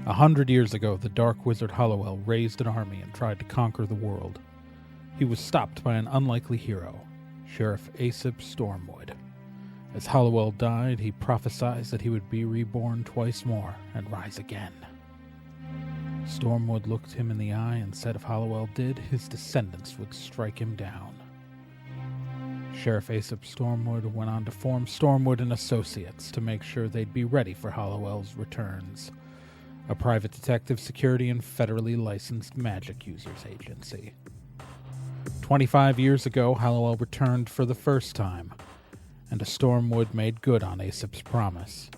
100 years ago, the dark wizard Hollowell raised an army and tried to conquer the world. He was stopped by an unlikely hero, Sheriff Aesop Stormwood. As Hollowell died, he prophesied that he would be reborn twice more and rise again. Stormwood looked him in the eye and said if Hollowell did, his descendants would strike him down. Sheriff Aesop Stormwood went on to form Stormwood and Associates to make sure they'd be ready for Hollowell's returns, a private detective security and federally licensed magic users agency. 25 years ago, Hollowell returned for the first time, and a Stormwood made good on Aesop's promise.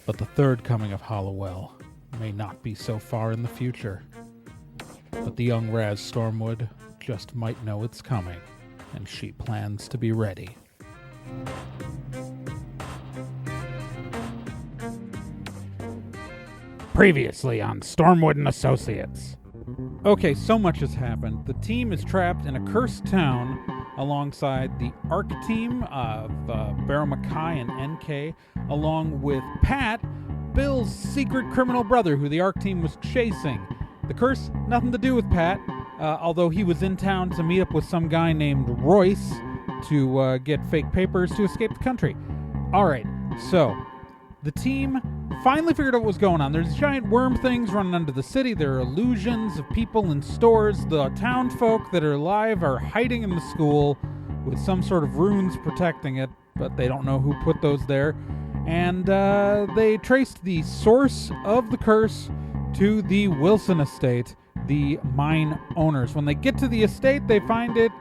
But the third coming of Hollowell may not be so far in the future. But the young Raz Stormwood just might know it's coming, and she plans to be ready. Previously on Stormwood and Associates. Okay, so much has happened. The team is trapped in a cursed town alongside the ARC team of Barrow Macai and NK, along with Pat, Bill's secret criminal brother who the ARC team was chasing. The curse, nothing to do with Pat, although he was in town to meet up with some guy named Royce to get fake papers to escape the country. Alright, so the team finally figured out what was going on. There's giant worm things running under the city. There are illusions of people in stores. The town folk that are alive are hiding in the school with some sort of runes protecting it, but they don't know who put those there. And they traced the source of the curse to the Wilson estate, the mine owners. When they get to the estate, they find it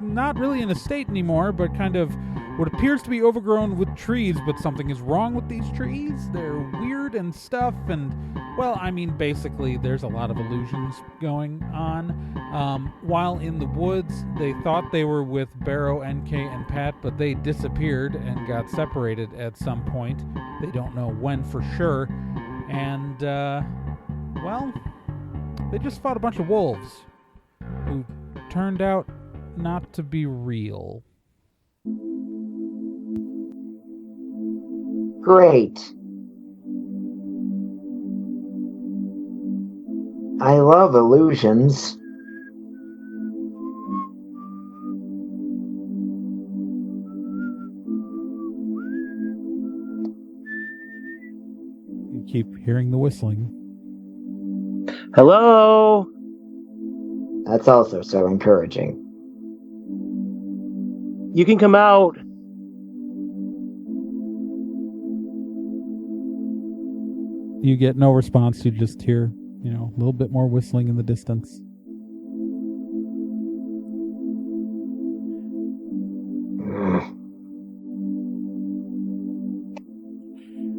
not really an estate anymore, but kind of what appears to be overgrown with trees, but something is wrong with these trees. They're weird and stuff, and, well, I mean, basically, there's a lot of illusions going on. While in the woods, they thought they were with Barrow, NK, and Pat, but they disappeared and got separated at some point. They don't know when for sure. And, well, they just fought a bunch of wolves who turned out not to be real. Great. I love illusions. You keep hearing the whistling. Hello? That's also so encouraging. You can come out. You get no response. You just hear, a little bit more whistling in the distance.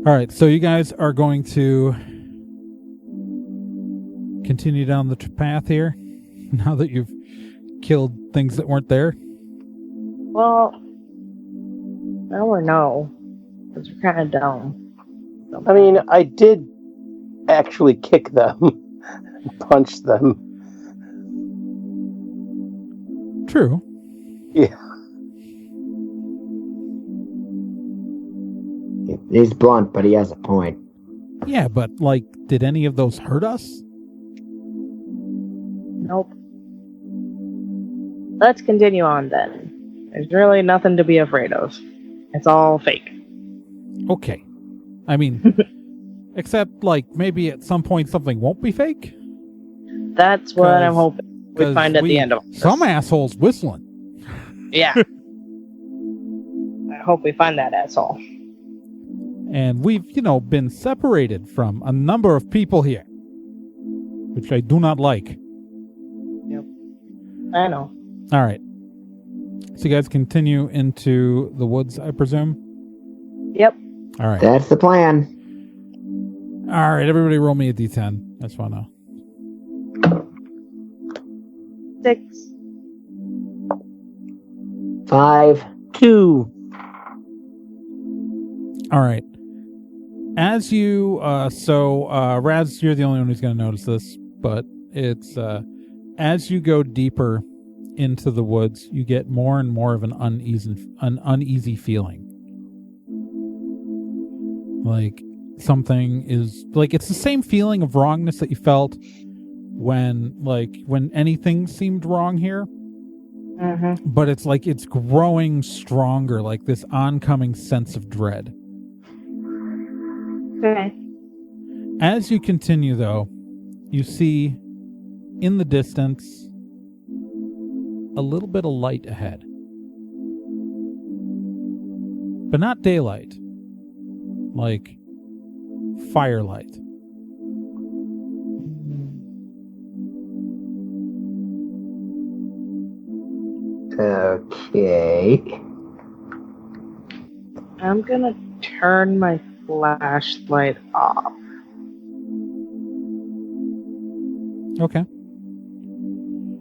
All right, so you guys are going to continue down the path here now that you've killed things that weren't there? Well, no or no, because we're kind of dumb. I mean, I did actually kick them, punch them. True. Yeah. He's blunt, but he has a point. Yeah, but, did any of those hurt us? Nope. Let's continue on then. There's really nothing to be afraid of. It's all fake. Okay. I mean, except, maybe at some point something won't be fake? That's what I'm hoping we find at the end of this. Some asshole's whistling. Yeah. I hope we find that asshole. And we've, been separated from a number of people here, which I do not like. Yep. I know. All right. So you guys continue into the woods, I presume? Yep. All right. That's the plan. All right, everybody roll me a d10. I just want to know. 6. 5. 2. All right. As you, Raz, you're the only one who's going to notice this, but it's, as you go deeper into the woods, you get more and more of an uneasy feeling. something is like, it's the same feeling of wrongness that you felt when anything seemed wrong here. Mm-hmm. But it's like it's growing stronger, like this oncoming sense of dread. Okay. As you continue, though, you see in the distance a little bit of light ahead. But not daylight. Like firelight. Okay. I'm gonna turn my flashlight off. Okay.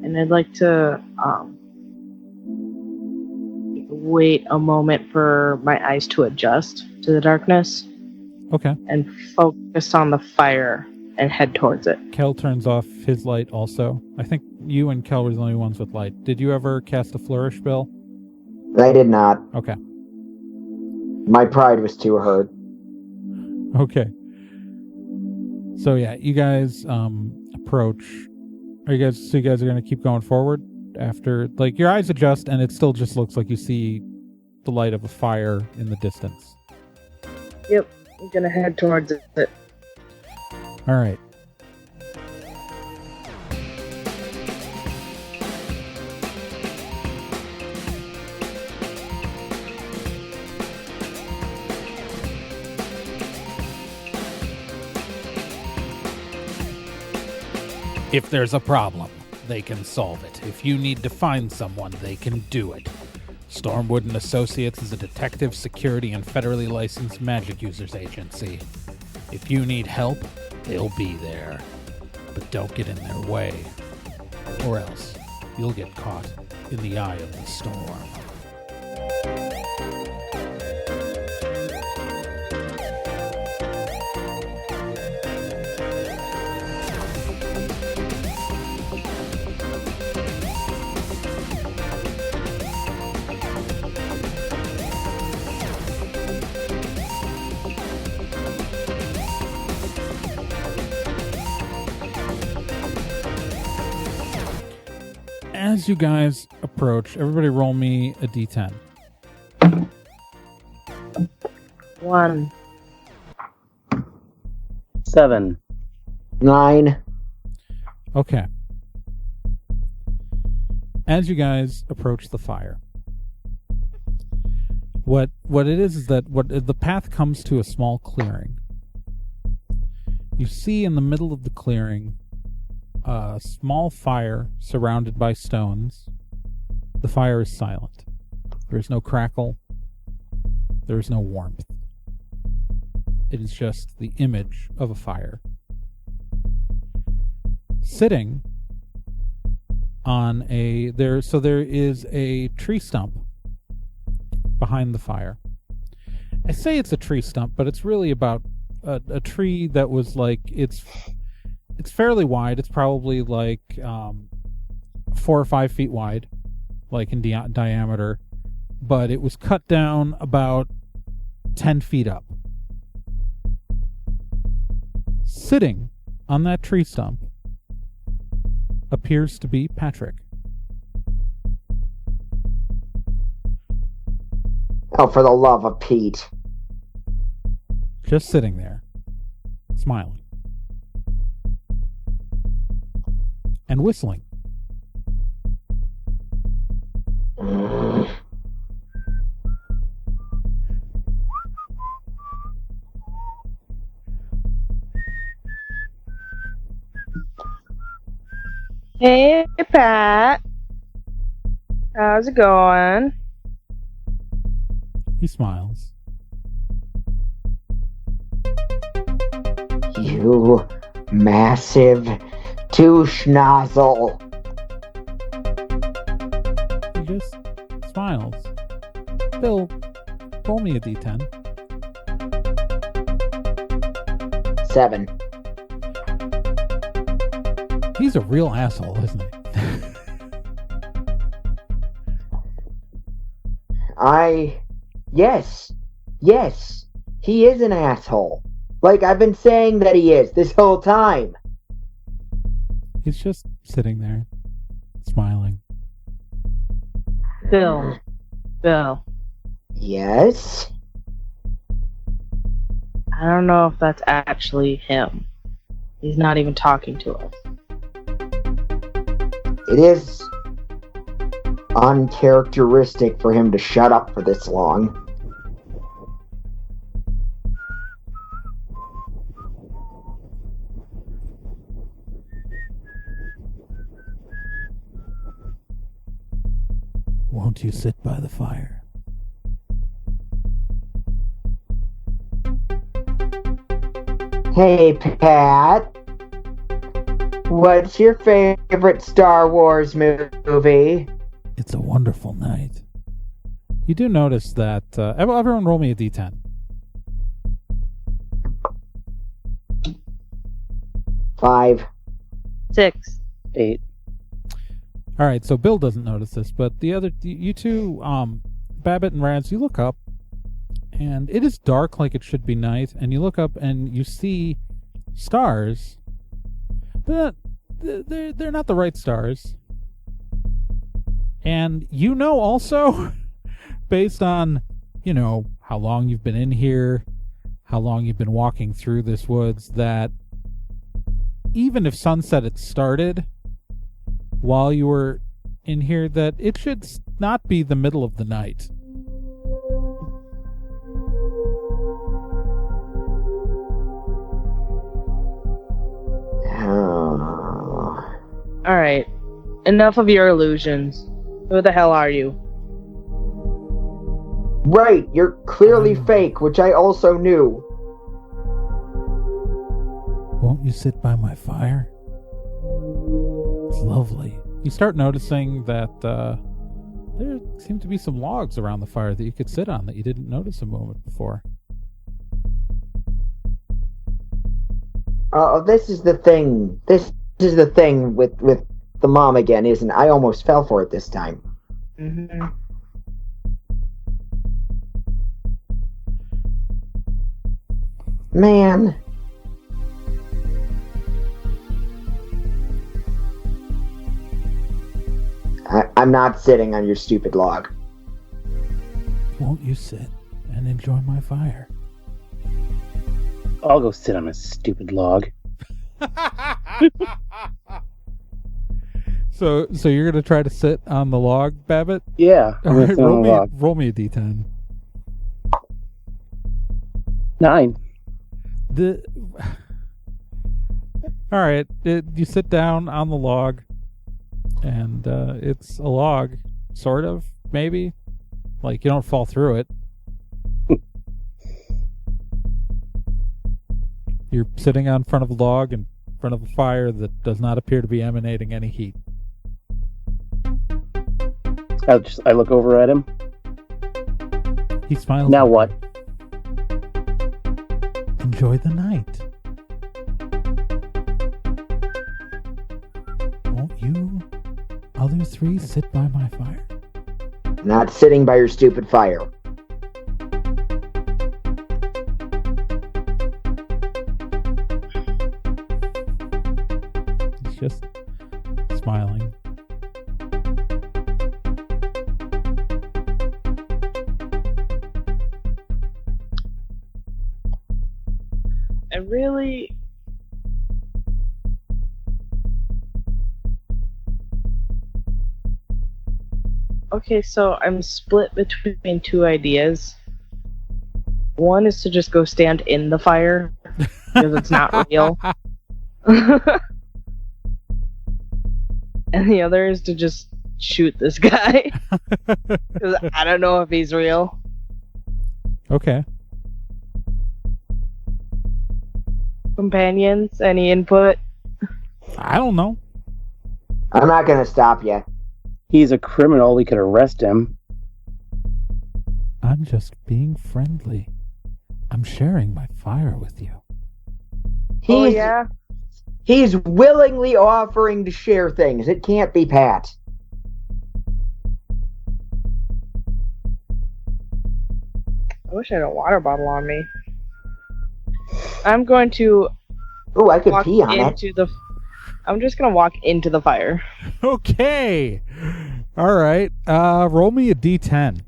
And I'd like to wait a moment for my eyes to adjust to the darkness. Okay. And focus on the fire and head towards it. Kel turns off his light also. I think you and Kel were the only ones with light. Did you ever cast a flourish, Bill? I did not. Okay. My pride was too hurt. Okay. So yeah, you guys approach. You guys are going to keep going forward after, like, your eyes adjust and it still just looks like you see the light of a fire in the distance. Yep. I'm gonna head towards it. All right. If there's a problem, they can solve it. If you need to find someone, they can do it. Stormwood and Associates is a detective, security, and federally licensed magic users agency. If you need help, they'll be there. But don't get in their way, or else you'll get caught in the eye of the storm. As you guys approach, everybody roll me a d10. 1. 7. 9. Okay. As you guys approach the fire, what it is that the path comes to a small clearing. You see in the middle of the clearing a small fire surrounded by stones. The fire is silent. There is no crackle. There is no warmth. It is just the image of a fire. Sitting on there is a tree stump behind the fire. I say it's a tree stump, but it's really about a tree that was like, it's fairly wide. It's probably like 4 or 5 feet wide, like in diameter, but it was cut down about 10 feet up. Sitting on that tree stump appears to be Patrick. Oh, for the love of Pete. Just sitting there, smiling. And whistling. Hey, Pat. How's it going? He smiles. You massive douche-nozzle. He just smiles. Bill, roll me a d10. 7. He's a real asshole, isn't he? Yes, he is an asshole. Like I've been saying that he is this whole time. He's just sitting there, smiling. Bill. Yes? I don't know if that's actually him. He's not even talking to us. It is uncharacteristic for him to shut up for this long. Won't you sit by the fire? Hey, Pat. What's your favorite Star Wars movie? It's a wonderful night. You do notice that... everyone roll me a d10. 5. 6. 8. All right, so Bill doesn't notice this, but you two, Babbitt and Raz, you look up, and it is dark like it should be night, and you look up and you see stars, but they're not the right stars. And you know also, based on, how long you've been in here, how long you've been walking through this woods, that even if sunset had started while you were in here, that it should not be the middle of the night. Oh. Alright. Enough of your illusions. Who the hell are you? Right, you're clearly fake, which I also knew. Won't you sit by my fire? It's lovely. You start noticing that there seem to be some logs around the fire that you could sit on that you didn't notice a moment before. This is the thing. This is the thing with the mom again, isn't it? I almost fell for it this time. Mm-hmm. Man. I'm not sitting on your stupid log. Won't you sit and enjoy my fire? I'll go sit on a stupid log. So you're gonna try to sit on the log, Babbitt? Yeah. All right, roll me a d10. 9. All right, you sit down on the log, and it's a log, sort of, maybe. Like, you don't fall through it. You're sitting on front of a log in front of a fire that does not appear to be emanating any heat. I look over at him. He smiles. Now what? Enjoy the night. Won't you other three sit by my fire? Not sitting by your stupid fire. He's just smiling. I really... Okay, so I'm split between two ideas. One is to just go stand in the fire, because it's not real. And the other is to just shoot this guy, because I don't know if he's real. Okay. Companions, any input? I don't know. I'm not gonna stop you. He's a criminal. We could arrest him. I'm just being friendly. I'm sharing my fire with you. Oh, yeah? He's willingly offering to share things. It can't be Pat. I wish I had a water bottle on me. I'm going to Oh, I could walk pee on it. into the. I'm just gonna walk into the fire. Okay. All right. Roll me a d10.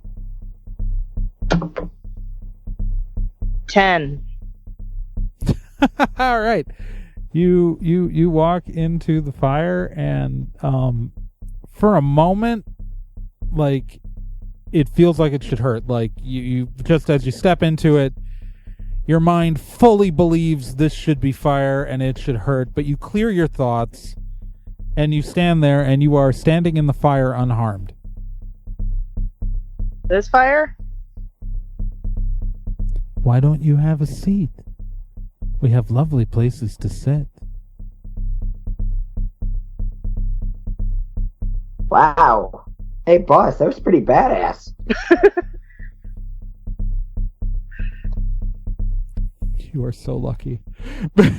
10. All right. You walk into the fire, and for a moment, like, it feels like it should hurt. Like, you just as you step into it, your mind fully believes this should be fire and it should hurt, but you clear your thoughts and you stand there, and you are standing in the fire unharmed. This fire? Why don't you have a seat? We have lovely places to sit. Wow. Hey, boss, that was pretty badass. You are so lucky. Man,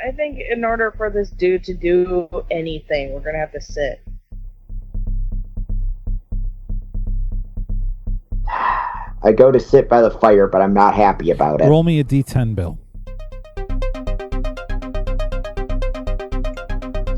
I think in order for this dude to do anything, we're gonna have to sit. I go to sit by the fire, but I'm not happy about it. Roll me a d10, Bill.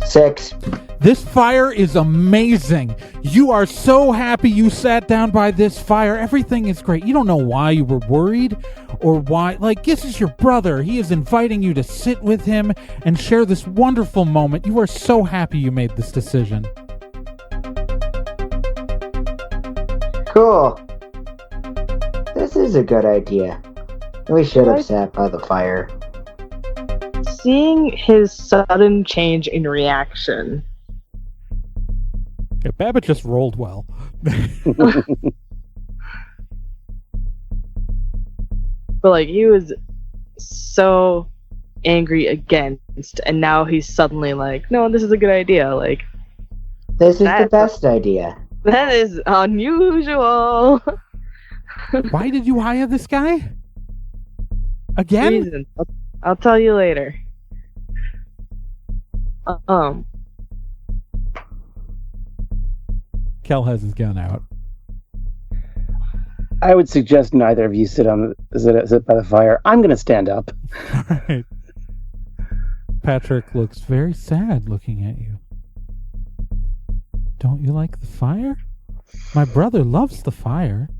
6. This fire is amazing. You are so happy you sat down by this fire. Everything is great. You don't know why you were worried or why. Like, this is your brother. He is inviting you to sit with him and share this wonderful moment. You are so happy you made this decision. Cool. This is a good idea. We should have sat by the fire. Seeing his sudden change in reaction. Yeah, Babbitt just rolled well. But like, he was so angry against, and now he's suddenly like, no, this is a good idea. Like, This is the best idea. that is unusual. Why did you hire this guy? Again? Reason. I'll tell you later. Kel has his gun out. I would suggest neither of you sit by the fire. I'm going to stand up. All right. Patrick looks very sad looking at you. Don't you like the fire? My brother loves the fire.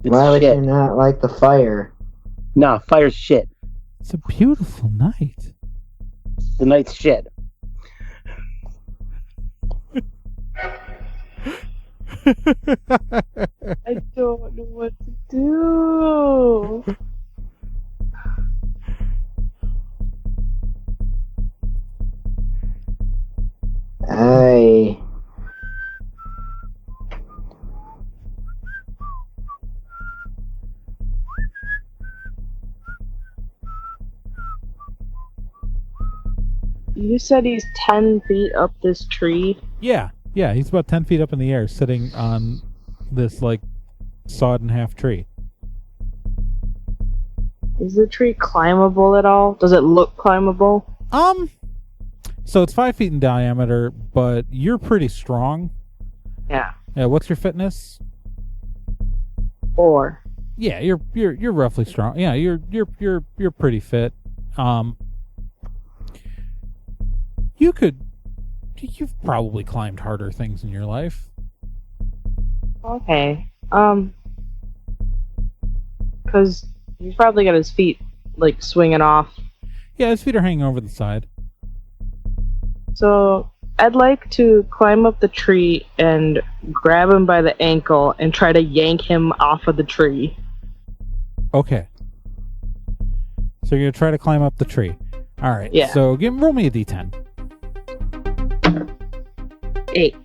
It's Why would shit. you not like the fire? Nah, fire's shit. It's a beautiful night. The night's shit. I don't know what to do. You said he's 10 feet up this tree? Yeah, he's about 10 feet up in the air, sitting on this, like, sawed-in-half tree. Is the tree climbable at all? Does it look climbable? So it's 5 feet in diameter, but you're pretty strong. Yeah. Yeah, what's your fitness? 4. Yeah, you're roughly strong. Yeah, you're pretty fit. You've probably climbed harder things in your life. Okay. Because he's probably got his feet, like, swinging off. Yeah, his feet are hanging over the side. So, I'd like to climb up the tree and grab him by the ankle and try to yank him off of the tree. Okay. So you're going to try to climb up the tree. All right. Yeah. So roll me a d10. 8.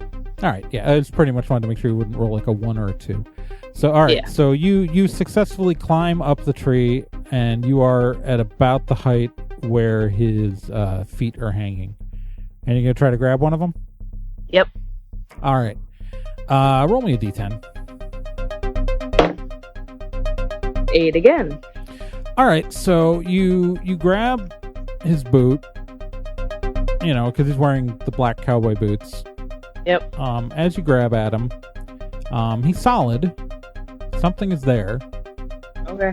All right. Yeah, I just pretty much wanted to make sure you wouldn't roll like a 1 or a 2. So, all right. Yeah. So you successfully climb up the tree, and you are at about the height where his feet are hanging. And you're going to try to grab one of them? Yep. All right. Roll me a d10. 8 again. All right. So you grab his boot, because he's wearing the black cowboy boots. Yep. As you grab at him, He's solid. Something is there. Okay.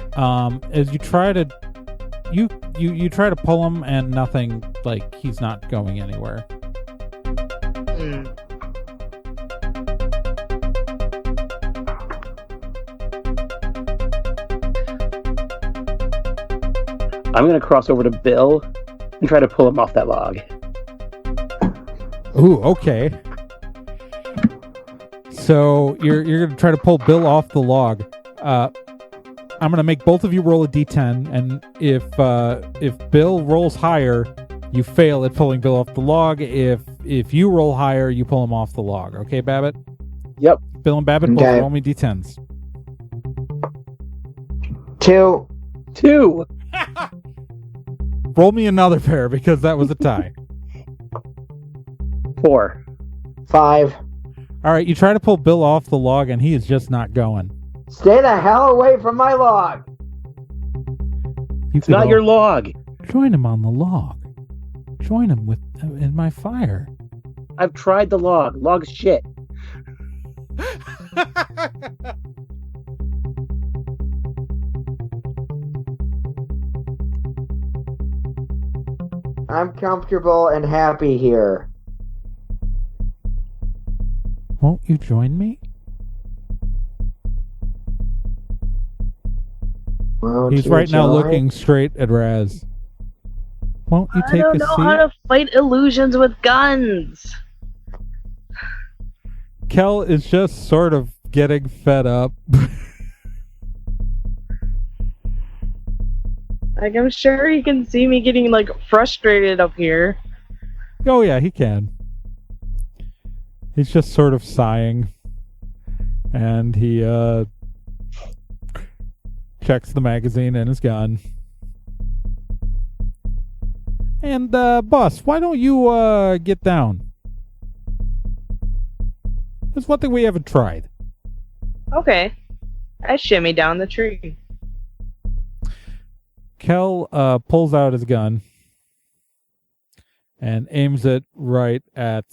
As you try to you try to pull him, and nothing, like, he's not going anywhere. I'm going to cross over to Bill and try to pull him off that log. Ooh, okay. So you're going to try to pull Bill off the log. I'm going to make both of you roll a d10, and if Bill rolls higher, you fail at pulling Bill off the log. If you roll higher, you pull him off the log. Okay, Babbitt? Yep. Bill and Babbitt, both roll me d10s. 2. 2. Roll me another pair, because that was a tie. 4. 5. All right, you try to pull Bill off the log, and he is just not going. Stay the hell away from my log. It's not your log. Join him on the log. Join him in my fire. I've tried the log. Log's shit. I'm comfortable and happy here. Won't you join me? He's right now looking straight at Raz. Won't you take a seat? I don't know how to fight illusions with guns. Kel is just sort of getting fed up. Like, I'm sure he can see me getting, like, frustrated up here. Oh, yeah, he can. He's just sort of sighing. And he, checks the magazine and his gun. And, boss, why don't you, get down? There's one thing we haven't tried. Okay. I shimmy down the tree. Kel pulls out his gun and aims it right at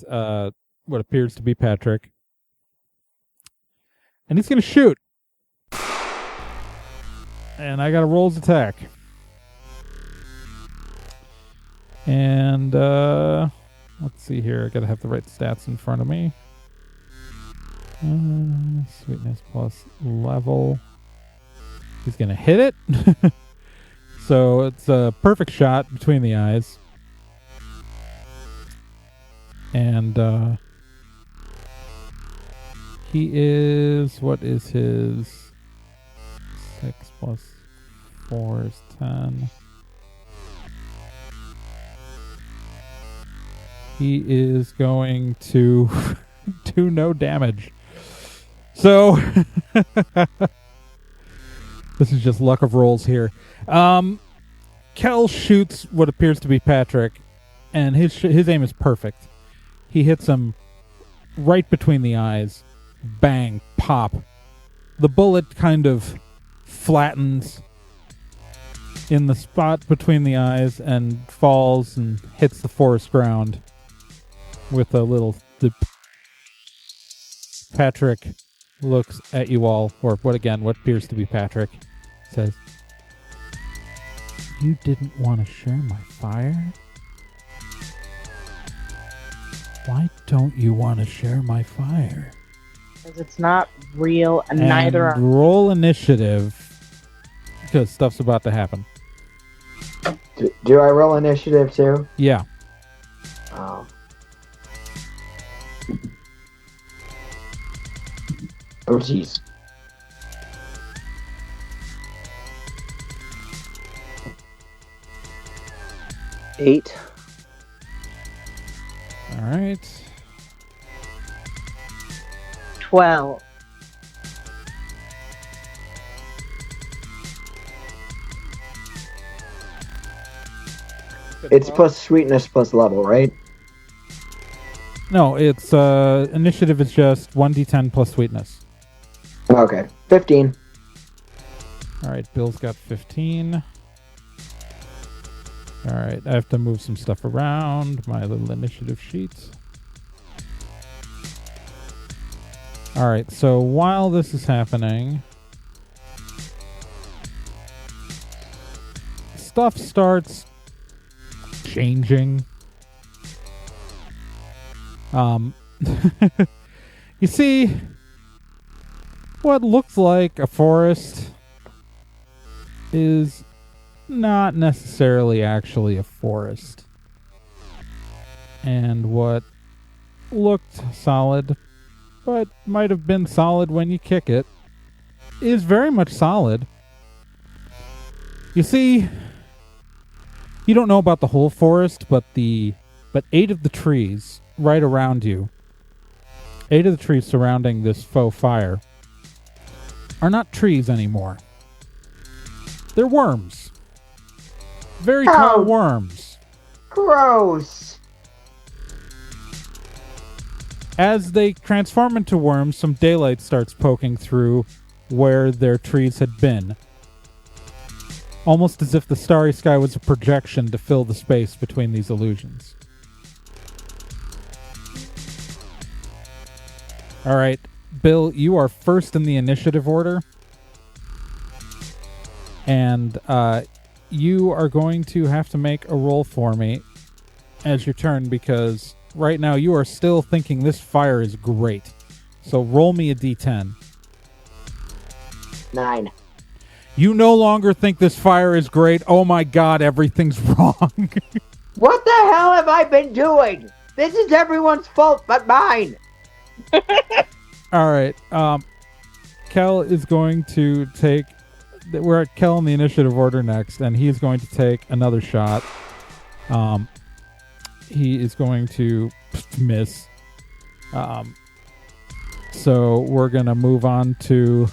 what appears to be Patrick. And he's going to shoot. And I got to roll his attack. And let's see here. I got to have the right stats in front of me. Sweetness plus level. He's going to hit it. So it's a perfect shot between the eyes. And he is, what is his 6 plus 4 is 10. He is going to do no damage. So this is just luck of rolls here. Kel shoots what appears to be Patrick, and his aim is perfect. He hits him right between the eyes. Bang, pop. The bullet kind of flattens in the spot between the eyes and falls and hits the forest ground with a little dip. Patrick looks at you all, or what appears to be Patrick, says, "You didn't want to share my fire? Why don't you want to share my fire?" Because it's not real, and neither are... Roll initiative, because stuff's about to happen. Do I roll initiative too? Yeah. Oh. Oh, jeez. Eight. All right. 12. It's plus sweetness plus level, right? No, it's initiative is just 1d10 plus sweetness. Okay. 15. All right, Bill's got 15. All right, I have to move some stuff around my little initiative sheet. All right, so while this is happening, stuff starts changing. You see, what looks like a forest is not necessarily actually a forest. And what looked solid, but might have been solid when you kick it, is very much solid. You see, you don't know about the whole forest, but 8 of the trees right around you, 8 of the trees surrounding this faux fire, are not trees anymore. They're worms. Very tall worms. Gross. As they transform into worms, some daylight starts poking through where their trees had been. Almost as if the starry sky was a projection to fill the space between these illusions. All right, Bill, you are first in the initiative order. And you are going to have to make a roll for me as your turn, because right now you are still thinking this fire is great. So roll me a d10. 9. You no longer think this fire is great. Oh my god, everything's wrong. What the hell have I been doing? This is everyone's fault but mine. All right. Kel is going to take... We're at Kel in the initiative order next, and he's going to take another shot. He is going to miss. So we're going to move on to...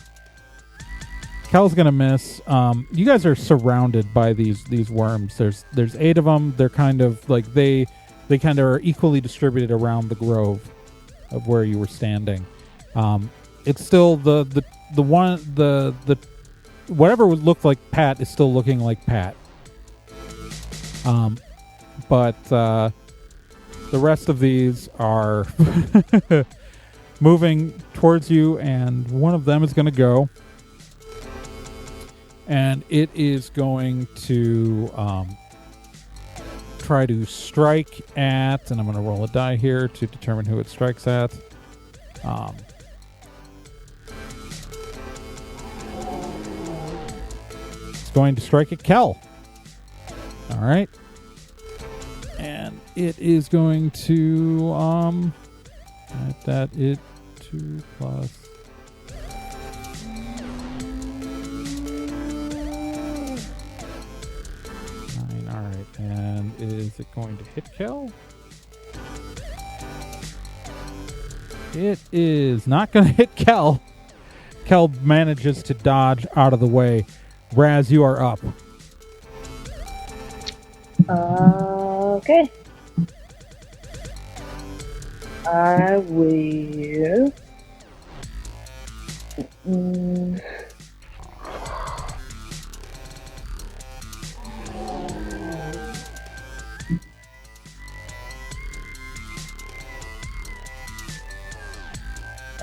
Kel's going to miss. You guys are surrounded by these worms. There's 8 of them. They're kind of like... They kind of are equally distributed around the grove of where you were standing. It's still the whatever would look like Pat is still looking like Pat. But the rest of these are moving towards you, and one of them is going to go. And it is going to try to strike at, and I'm going to roll a die here to determine who it strikes at. It's going to strike at Kel. All right. And it is going to, that it 2 plus... 9, all right. And is it going to hit Kel? It is not going to hit Kel. Kel manages to dodge out of the way. Raz, you are up. Okay. I will...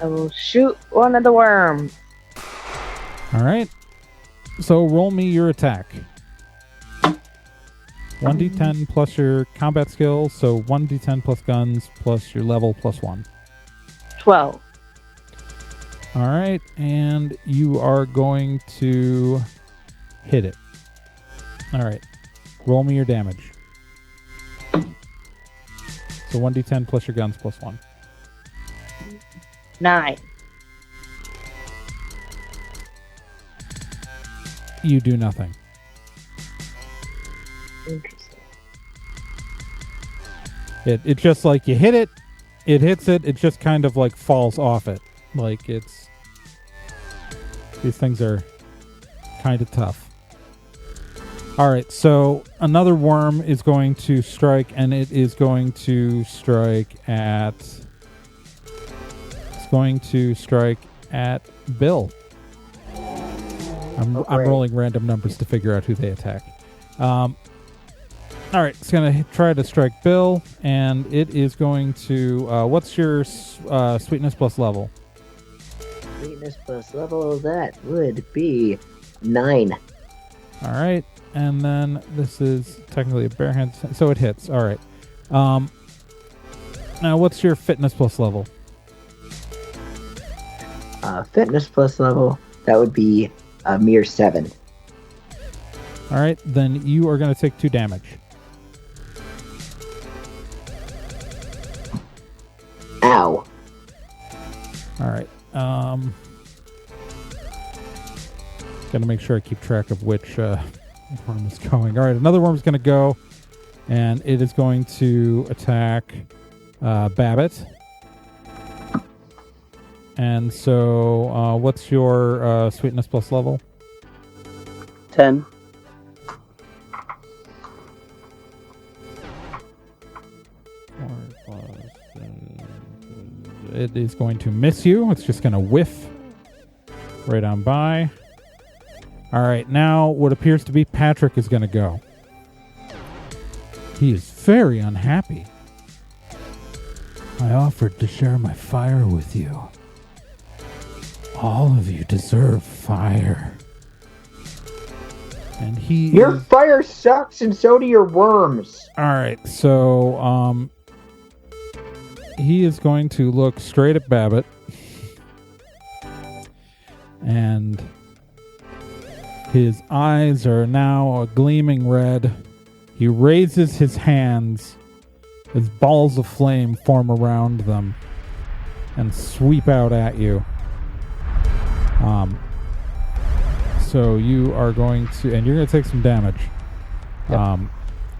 I will shoot one of the worms. All right. So roll me your attack. 1d10 plus your combat skill, so 1d10 plus guns plus your level plus 1. 12. All right, and you are going to hit it. All right. Roll me your damage. So 1d10 plus your guns plus 1. 9. You do nothing. Interesting. It just like you hit it, it hits it, it just kind of like falls off it. Like it's... These things are kind of tough. Alright, so another worm is going to strike, and it is going to strike at... It's going to strike at Bill. I'm rolling random numbers to figure out who they attack. Alright, it's going to try to strike Bill, and it is going to... what's your sweetness plus level? Sweetness plus level, that would be 9. All right. And then this is technically a bare hand, so it hits. All right. Now, what's your fitness plus level? Fitness plus level, that would be a mere 7. All right. Then you are going to take 2 damage. Ow. All right. Gotta make sure I keep track of which worm is going. All right, another worm's gonna go, and it is going to attack Babbitt. And so, what's your sweetness plus level? 10. It is going to miss you. It's just going to whiff right on by. All right, now what appears to be Patrick is going to go. He is very unhappy. I offered to share my fire with you. All of you deserve fire. And Your fire sucks, and so do your worms. All right, so he is going to look straight at Babbitt, and his eyes are now a gleaming red. He raises his hands as balls of flame form around them and sweep out at you. So you are going to, and you're going to take some damage. Yep.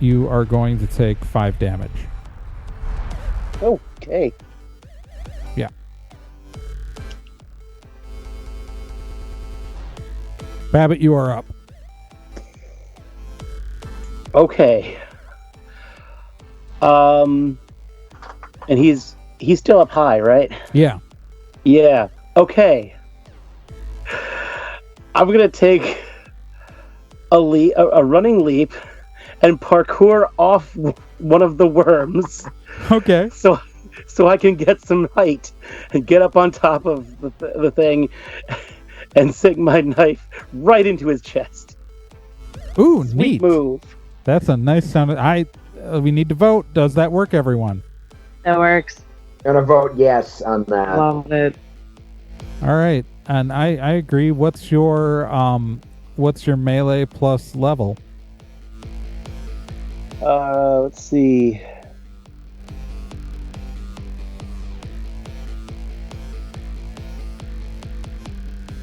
You are going to take 5 damage. Okay. Yeah. Babbitt, you are up. Okay. And he's still up high, right? Yeah. Yeah. Okay. I'm gonna take a running leap and parkour off one of the worms. Okay. So I can get some height and get up on top of the thing and sink my knife right into his chest. Ooh, Sweet neat. move. That's a nice sound. We need to vote. Does that work, everyone? That works. Gonna vote yes on that. Love it. All right, and I agree. What's your melee plus level? Let's see.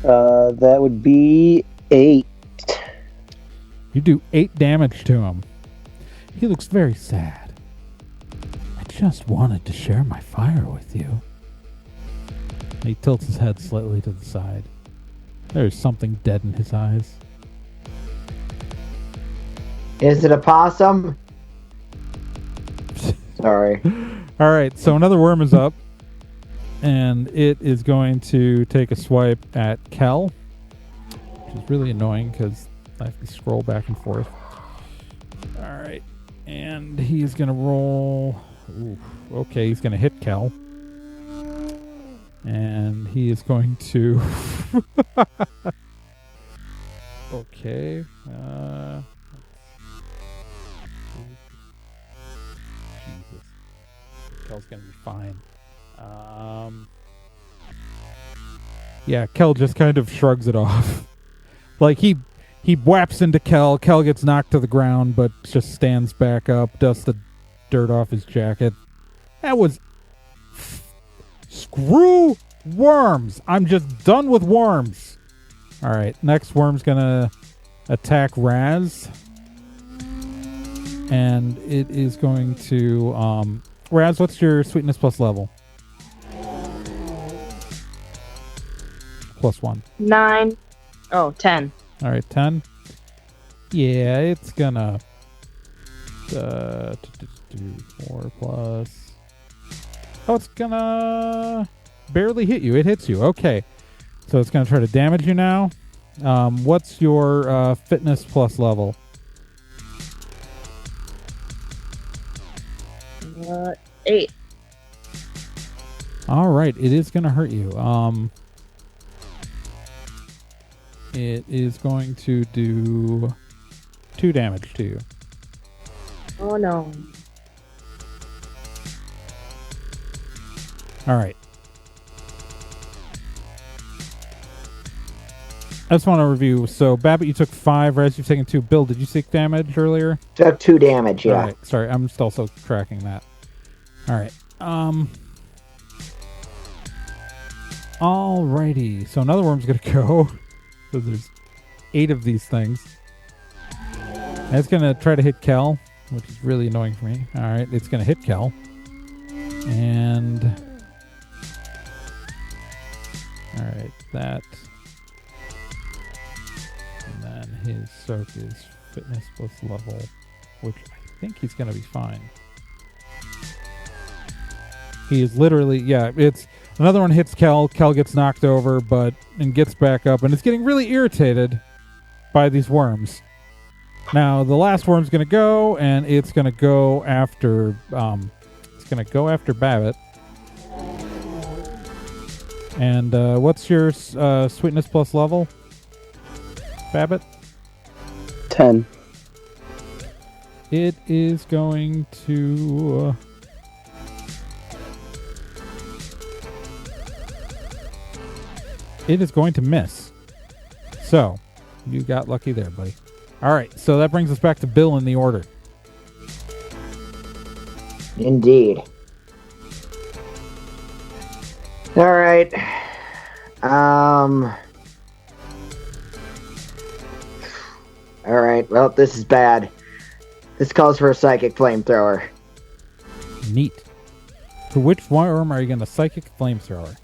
That would be 8. You do 8 damage to him. He looks very sad. I just wanted to share my fire with you. He tilts his head slightly to the side. There's something dead in his eyes. Is it a possum? Sorry. All right, so another worm is up, and it is going to take a swipe at Kel, which is really annoying because I have to scroll back and forth. All right, and he's going to roll. Ooh, okay, he's going to hit Kel. And he is going to... okay. Jesus. Kel's going to be fine. Yeah, Kel just kind of shrugs it off. Like, he whaps into Kel. Kel gets knocked to the ground, but just stands back up, dusts the dirt off his jacket. That was... Screw worms. I'm just done with worms. All right, next worm's gonna attack Raz, and it is going to Raz, what's your sweetness plus level? +1. 9. Oh, 10. All right, 10. Yeah, it's gonna 4 plus. Oh, it's gonna barely hit you. It hits you. Okay. So it's gonna try to damage you now. What's your fitness plus level? 8. All right. It is gonna hurt you. it is going to do 2 damage to you. Oh no. All right. I just want to review. So, Babbitt, you took 5. Res, you've taken 2. Bill, did you take damage earlier? Took 2 damage, yeah. All right. Sorry, I'm just also tracking that. All right. Alrighty. So another worm's going to go. So there's 8 of these things. And it's going to try to hit Kel, which is really annoying for me. All right. It's going to hit Kel. And... all right. That... and then his soak is fitness plus level, which I think he's going to be fine. He is literally, yeah, it's another one hits Kel. Kel gets knocked over, and gets back up, and it's getting really irritated by these worms. Now the last worm's going to go, and it's going to go after Babbitt. And what's your sweetness plus level, Babbitt? 10. It is going to... it is going to miss. So, you got lucky there, buddy. All right, so that brings us back to Bill in the order. Indeed. All right. All right. Well, this is bad. This calls for a psychic flamethrower. Neat. For which worm are you going to psychic flamethrower?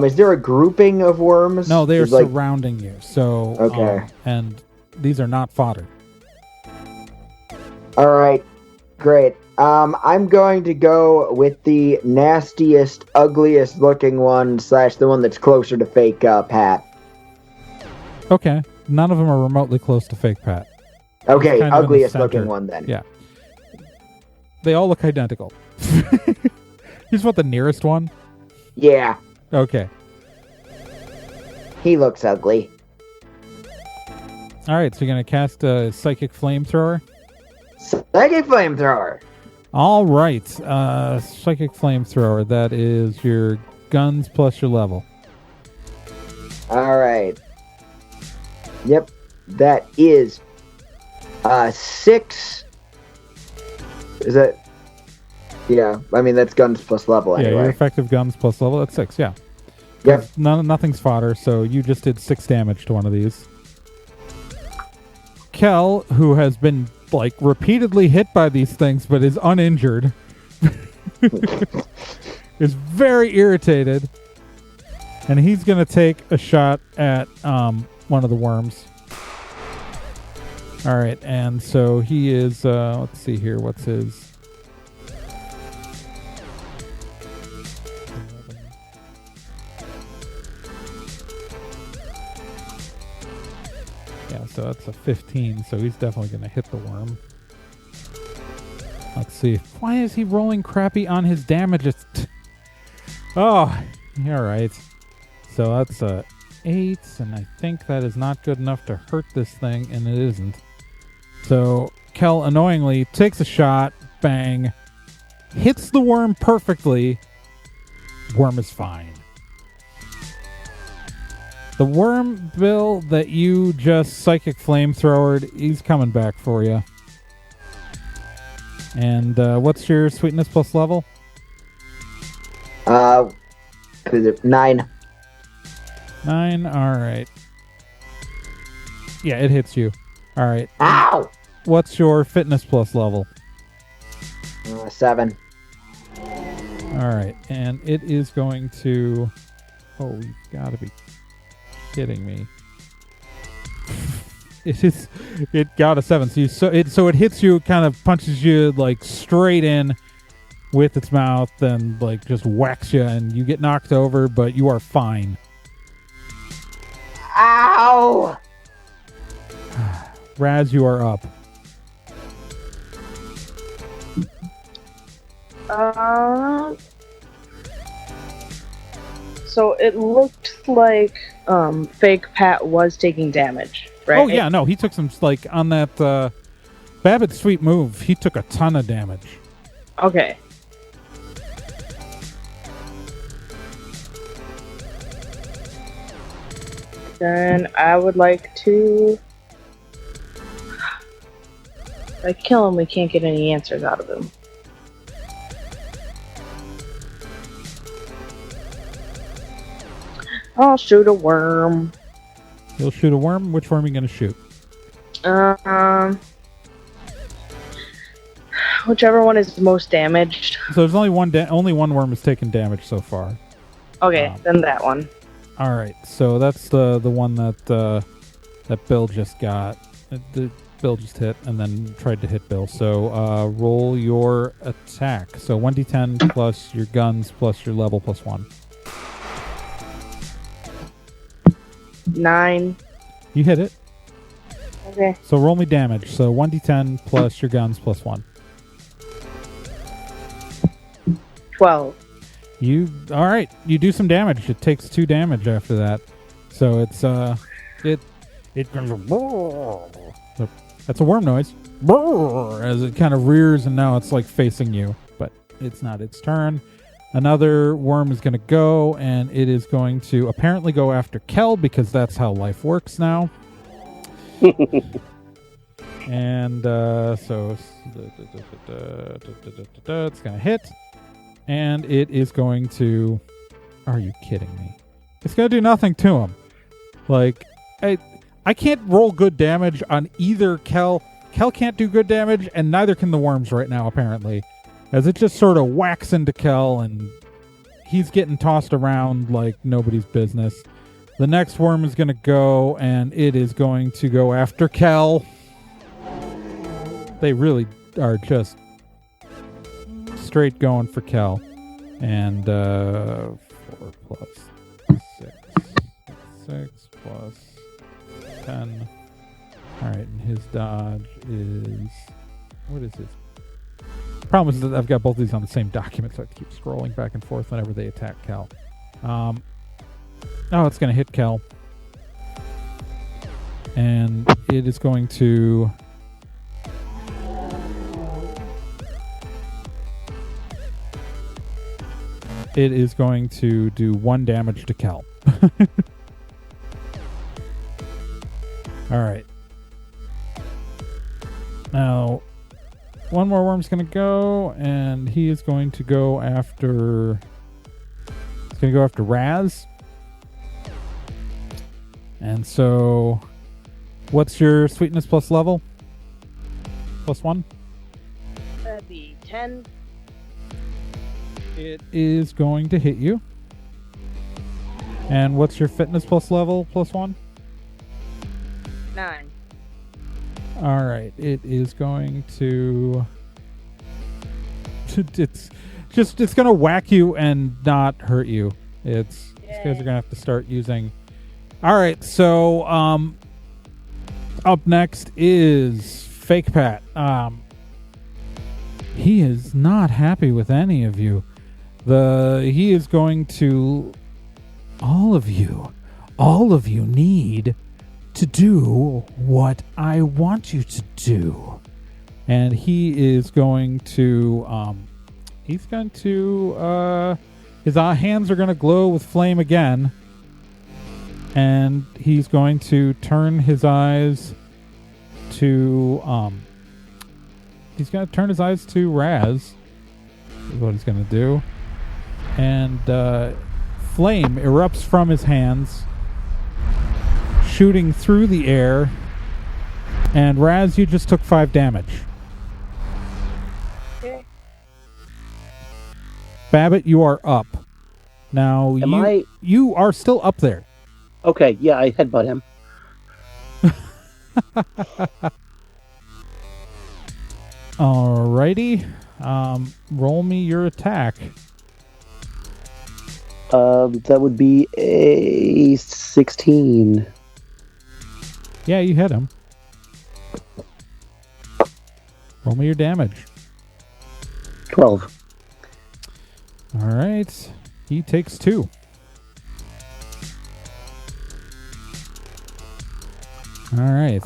Is there a grouping of worms? No, they are Like... surrounding you. So, okay. And these are not fodder. All right. Great. I'm going to go with the nastiest, ugliest looking one / the one that's closer to fake Pat. Okay. None of them are remotely close to fake Pat. Okay, ugliest looking one then. Yeah. They all look identical. You just want the nearest one? Yeah. Okay. He looks ugly. All right, so you're going to cast a Psychic Flamethrower? Psychic Flamethrower! All right. Psychic Flamethrower. That is your guns plus your level. All right. Yep. That is 6. Is that... yeah, I mean, that's guns plus level anyway. Yeah, your effective guns plus level, that's 6, yeah. Yep. Nothing's fodder, so you just did 6 damage to one of these. Kel, who has been, repeatedly hit by these things, but is uninjured, is very irritated. And he's going to take a shot at one of the worms. All right, and so he is, let's see here, what's his... yeah, so that's a 15, so he's definitely going to hit the worm. Let's see. Why is he rolling crappy on his damages? Oh, all right. So that's a 8, and I think that is not good enough to hurt this thing, and it isn't. So Kel annoyingly takes a shot, bang, hits the worm perfectly. Worm is fine. The worm, Bill, that you just psychic flamethrowered, he's coming back for you. And what's your sweetness plus level? 9. 9, alright. Yeah, it hits you. Alright. Ow! What's your fitness plus level? 7. Alright, and it is going to... oh, you've got to be kidding me. It got a 7. So it hits you, kind of punches you straight in with its mouth, and just whacks you, and you get knocked over, but you are fine. Ow! Raz, you are up. So it looked like fake Pat was taking damage, right? Oh yeah, no, he took some on that Babbitt's sweet move. He took a ton of damage. Okay. Then I would like to. If I kill him, we can't get any answers out of him. I'll shoot a worm. You'll shoot a worm? Which worm are you going to shoot? Whichever one is most damaged. So there's only one worm has taken damage so far. Okay, then that one. All right, so that's the one that Bill just got. Bill just hit and then tried to hit Bill. So roll your attack. So 1d10 plus your guns plus your level plus 1. 9. You hit it. Okay. So roll me damage. So 1d10 plus your guns plus 1. 12. All right. You do some damage. It takes 2 damage after that. So it's it goes. That's a worm noise. As it kind of rears and now it's like facing you, but it's not its turn. Another worm is going to go, and it is going to apparently go after Kel because that's how life works now. And so it's going to hit, and it is going to. Are you kidding me? It's going to do nothing to him. Like, I can't roll good damage on either Kel. Kel can't do good damage, and neither can the worms right now, apparently. As it just sort of whacks into Kel, and he's getting tossed around like nobody's business. The next worm is going to go, and it is going to go after Kel. They really are just straight going for Kel. And 4 plus 6. 6 plus 10. All right, and his dodge is... What is his... Problem is that I've got both of these on the same document, so I have to keep scrolling back and forth whenever they attack Kel. Oh, it's going to hit Kel. And it is going to... It is going to do 1 damage to Kel. All right. Now... One more worm's going to go, and he is going to go after... He's going to go after Raz. And so... What's your sweetness plus level? Plus 1? That'd be 10. It is going to hit you. And what's your fitness plus level plus 1? 9. All right, it is going to... It's going to whack you and not hurt you. These guys are going to have to start using... All right, so up next is Fake Pat. He is not happy with any of you. He is going to... All of you need to do what I want you to do. And he is going to... his hands are going to glow with flame again. And he's going to turn his eyes to... he's going to turn his eyes to Raz. Is what he's going to do. And flame erupts from his hands, shooting through the air. And Raz, you just took 5 damage. Okay. Babbitt, you are up. Now, you are still up there. Okay, yeah, I headbutt him. Alrighty. Roll me your attack. That would be a 16. Yeah, you hit him. Roll me your damage. 12. Alright. He takes 2. All right.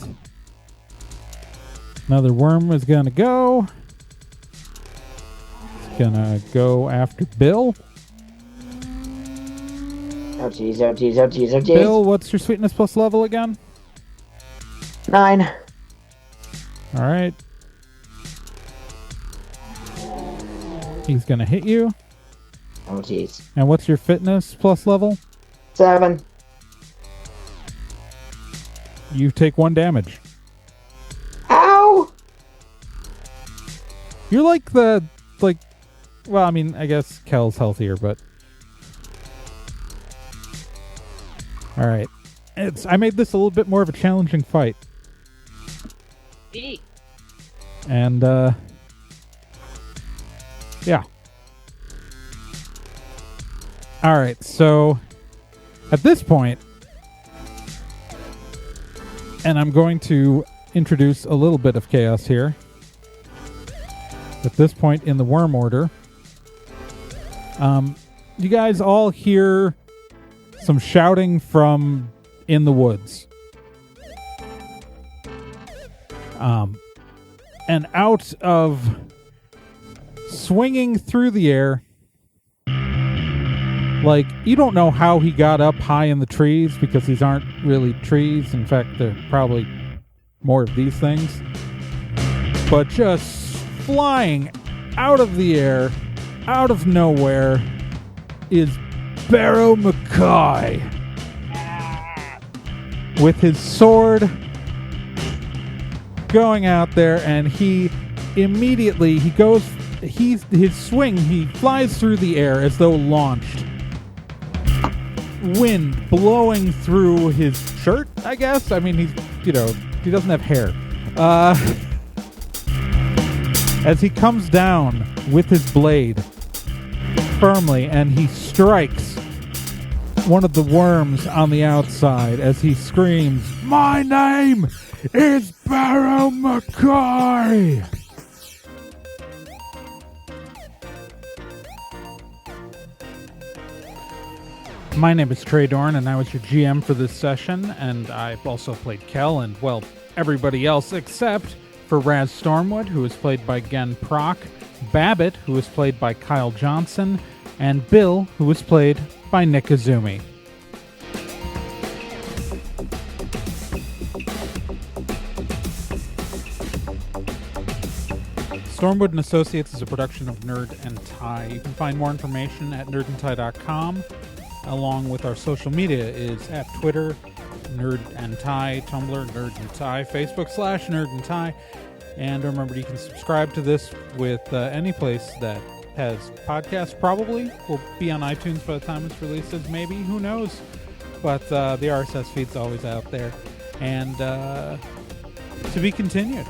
Another worm is going to go. It's going to go after Bill. Oh, jeez, oh, jeez, oh, jeez, oh, jeez. Bill, what's your sweetness plus level again? 9. All right. He's going to hit you. Oh, jeez. And what's your fitness plus level? 7. You take 1 damage. Ow! You're well, I mean, I guess Kel's healthier, but... Alright. I made this a little bit more of a challenging fight. And, yeah. Alright, so... At this point... And I'm going to introduce a little bit of chaos here. At this point in the worm order, you guys all hear some shouting from in the woods. And out of swinging through the air, like, you don't know how he got up high in the trees because these aren't really trees. In fact, they're probably more of these things. But just flying out of the air, out of nowhere, is Barrow Macai. With his sword going out there, and he immediately, his swing, he flies through the air as though launched. Wind blowing through his shirt, I guess. I mean, he doesn't have hair. As he comes down with his blade firmly, and he strikes one of the worms on the outside as he screams, "My name is Barrow Macai!" My name is Trey Dorn, and I was your GM for this session, and I've also played Kel and, well, everybody else except for Raz Stormwood, who is played by Gen Proc, Babbitt, who is played by Kyle Johnson, and Bill, who is played by Nick Izumi. Stormwood and Associates is a production of Nerd and Tie. You can find more information at nerdandtie.com. Along with our social media is at Twitter, Nerd and Tie, Tumblr, Nerd and Tie, Facebook /Nerd and Tie. And remember, you can subscribe to this with any place that has podcasts. Probably will be on iTunes by the time it's released. Maybe, who knows? But the RSS feed's always out there. And to be continued.